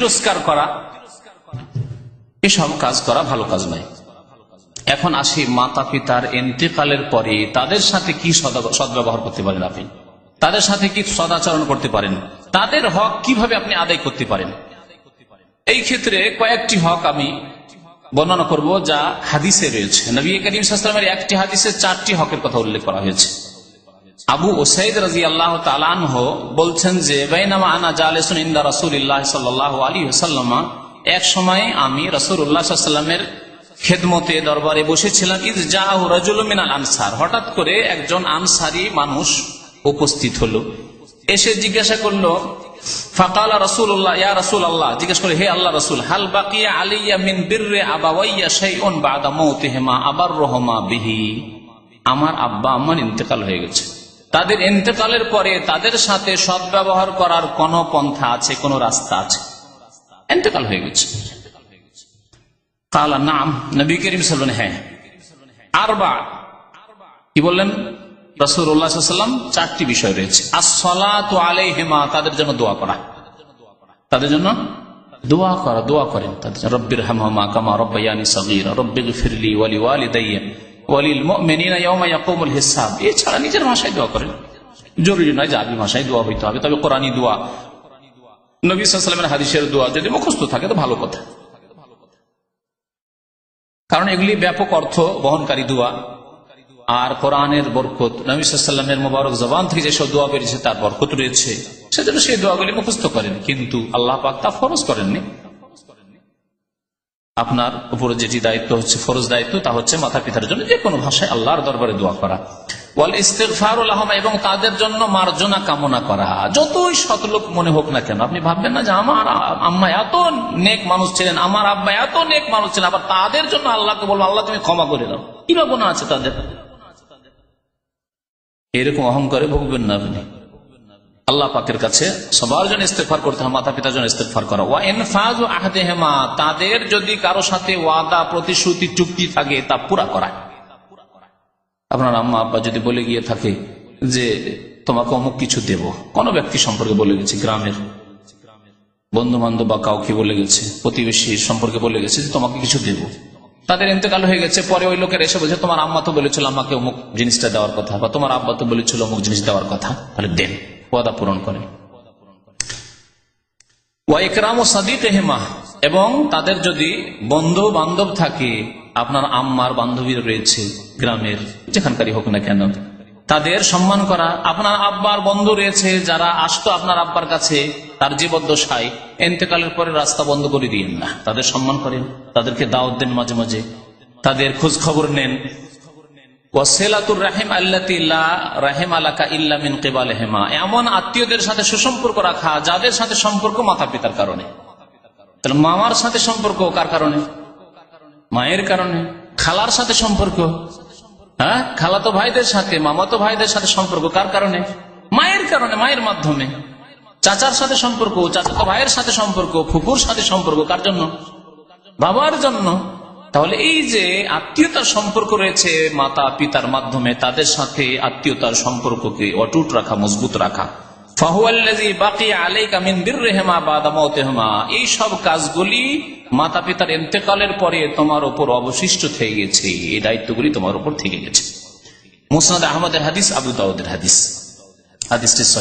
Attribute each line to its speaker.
Speaker 1: তিরস্কার করা, এসব কাজ করা ভালো কাজ নয়। এখন আসি মাতা পিতার ইন্তেকালের পরে তাদের সাথে কি সদ্ব্যবহার করতে পারেন আপনি, তাদের সাথে কি সদাচরণ করতে পারেন, তাদের হক কিভাবে আপনি আদায় করতে পারেন। এই ক্ষেত্রে কয়েকটি হক আমি বর্ণনা করব যা হাদিসে রয়েছে। নবী করিম সাল্লাল্লাহু আলাইহি ওয়াসাল্লামের একটি হাদিসে 4টি হকের কথা উল্লেখ করা হয়েছে। আবু উসাইদ রাদিয়াল্লাহু তাআলা আনহু বলছেন যে বাইনামা আনা জালিসুন ইনদা রাসূলিল্লাহ সাল্লাল্লাহু আলাইহি ওয়াসাল্লাম, এক সময় আমি রাসূলুল্লাহ সাল্লাল্লাহু আলাইহি ওয়াসাল্লামের খেদমতে দরবারে বসেছিলাম। ইয জাআহু রাজুলুম মিনাল আনসার, হঠাৎ করে একজন আনসারী মানুষ উপস্থিত হলো, এসে জিজ্ঞাসা করলো ফাকালা রাসূলুল্লাহ ইয়া রাসূলুল্লাহ, জিজ্ঞেস করে হে আল্লাহ রাসূল, হাল বাকিয়া আলাইয়া মিন বিররি আবাওয়াইয়া শাইউন বাদা মাউতিহিমা আবাররুহুমা বিহি, আমার আব্বা আম্মার ইন্তেকাল হয়ে গেছে, তাদের ইন্তেকালের পরে তাদের সাথে সদ্ব্যবহার করার কোন পন্থা আছে, কোন রাস্তা আছে? ইন্তেকাল হয়ে গেছে। কালা নাম, নবী করিম সাল্লাল্লাহু আলাইহি ওয়াসাল্লাম হ্যাঁ। আরবা, কি বললেন রাসূলুল্লাহ সাল্লাল্লাহু আলাইহি ওয়াসাল্লাম? 4টি বিষয় রয়েছে। আসসালাতু আলাইহিমা, তাদের জন্য দোয়া করা, তাদের জন্য দোয়া করা, দোয়া করেন তাদের জন্য। রব্বিরহামহুমা কামা রাব্বায়ানি সগীরা রব্বিগফিরলি ওয়া লিওয়ালিদাইয়া ওয়া লিল মুমিনিনা ইয়াওমা ইয়াকুমুল হিসাব। এছাড়া নিজের ভাষায় দোয়া করেন, জরুরি নয় যে আরবি ভাষায় দোয়া হইতে হবে, তবে কোরআনী দোয়া, নবী সাল্লাল্লাহু আলাইহি ওয়াসাল্লামের হাদিসের দোয়া যদি মুখস্থ থাকে তো ভালো কথা, কারণ এগুলি ব্যাপক অর্থ বহনকারী দোয়া। আর কোরআনের বরকত, নবী সাল্লাল্লাহু আলাইহি ওয়াসাল্লামের মোবারক জবান থেকে যেসব দোয়া বেরিয়েছে তার বরকত রয়েছে, সেজন্য সেই দোয়াগুলি মুখস্থ করেন। কিন্তু আল্লাহ পাক তা ফরজ করেননি। আপনার উপরে যেটি দায়িত্ব হচ্ছে, ফরজ দায়িত্ব, তা হচ্ছে মাতা পিতার জন্য যে কোনো ভাষায় আল্লাহর দরবারে দোয়া করা। ওয়াল ইস্তিগফারু লাহুমা, এবং তাদের জন্য মার্জনা কামনা করা। যতই সৎলোক মনে হোক না কেন, আপনি ভাববেন না যে আমার আম্মা এত নেক মানুষ ছিলেন, আমার আব্বা এত নেক মানুষ ছিলেন, আবার তাদের জন্য আল্লাহকে বলবো আল্লাহ তুমি ক্ষমা করে দাও, কি বা গুনাহ আছে তাদের? এরকম অহংকারে ভুগবেন না আপনি। আল্লাহ পাকের কাছে সবার জন্য ইস্তেগফার করতে হয়, মাতা পিতার জন্য ইস্তেগফার করা। ওয়া ইনফাযু আহদিহিমা, তাদের যদি কারো সাথে ওয়াদা, প্রতিশ্রুতি, চুক্তি থাকে তা পুরা করা। আপনার আম্মা আব্বা যদি বলে গিয়ে থাকে যে তোমাকে অমুক কিছু দেব, কোন ব্যক্তি সম্পর্কে বলে গেছে, গ্রামের বন্ধু বান্ধব বা কাউকে বলে গেছে, প্রতিবেশী সম্পর্কে বলে গেছে যে তোমাকে কিছু দেব, তাদের ইন্তেকাল হয়ে গেছে, পরে ওই লোকের এসে বলছে তোমার আম্মা তো বলেছিল আমাকে অমুক জিনিসটা দেওয়ার কথা, বা তোমার আব্বা তো বলেছিল অমুক জিনিস দেওয়ার কথা, তাহলে দেন, ওয়াদা পূরণ করেন। ওয়া ইকরামু সাদিকিহিমা, এবং তাদের যদি বন্ধু বান্ধব থাকে, আপনার আম্মার বান্ধবী রয়েছে গ্রামের যেখানকারই হোক না কেন, তাদের সম্মান করা। আপনার আব্বার বন্ধু রয়েছে যারা আসতো আপনার আব্বার কাছে তার জীবদ্দশায়, ইন্তেকালের পরে রাস্তা বন্ধ করে দিয়েন না, তাদের সম্মান করেন, তাদেরকে দাওয়াত দেন, মাঝে মাঝে তাদের খোঁজ খবর নেন। ওয়াসিলাতুর রাহিম আল্লাতী লা রাহিমা লাকা ইল্লা মিন কিবালিহিমা, এমন আত্মীয়দের সাথে সুসম্পর্ক রাখা যাদের সাথে সম্পর্ক মাতা পিতার কারণে। তাহলে মামার সাথে সম্পর্ক কার কারণে? মায়ের কারণে। খালার সাথে সম্পর্ক, হ্যাঁ, খালাতো ভাইদের সাথে, মামাতো ভাইদের সাথে সম্পর্ক কার কারণে? মায়ের কারণে, মায়ের মাধ্যমে। চাচার সাথে সম্পর্ক, চাচাতো ভাইয়ের সাথে সম্পর্ক, ফুফুর সাথে সম্পর্ক কার জন্য? বাবার জন্য। তাহলে এই যে আত্মীয়তার সম্পর্ক রয়েছে মাতা পিতার মাধ্যমে, তাদের সাথে আত্মীয়তার সম্পর্ককে অটুট রাখা, মজবুত রাখা। ফাহুয়াল্লাযী বাকিয়া আলাইকা মিন বিররিহিমা বাদা মাউতিহিমা, এই সব কাজগুলি মাতা পিতার ইন্তেকালের পরে তোমার উপর অবশিষ্ট থেকে গেছে, এই দায়িত্বগুলি তোমার উপর থেকে গেছে। মুসনাদ আহমদের হাদিস, আবু দাউদের হাদিস, হাদিসটি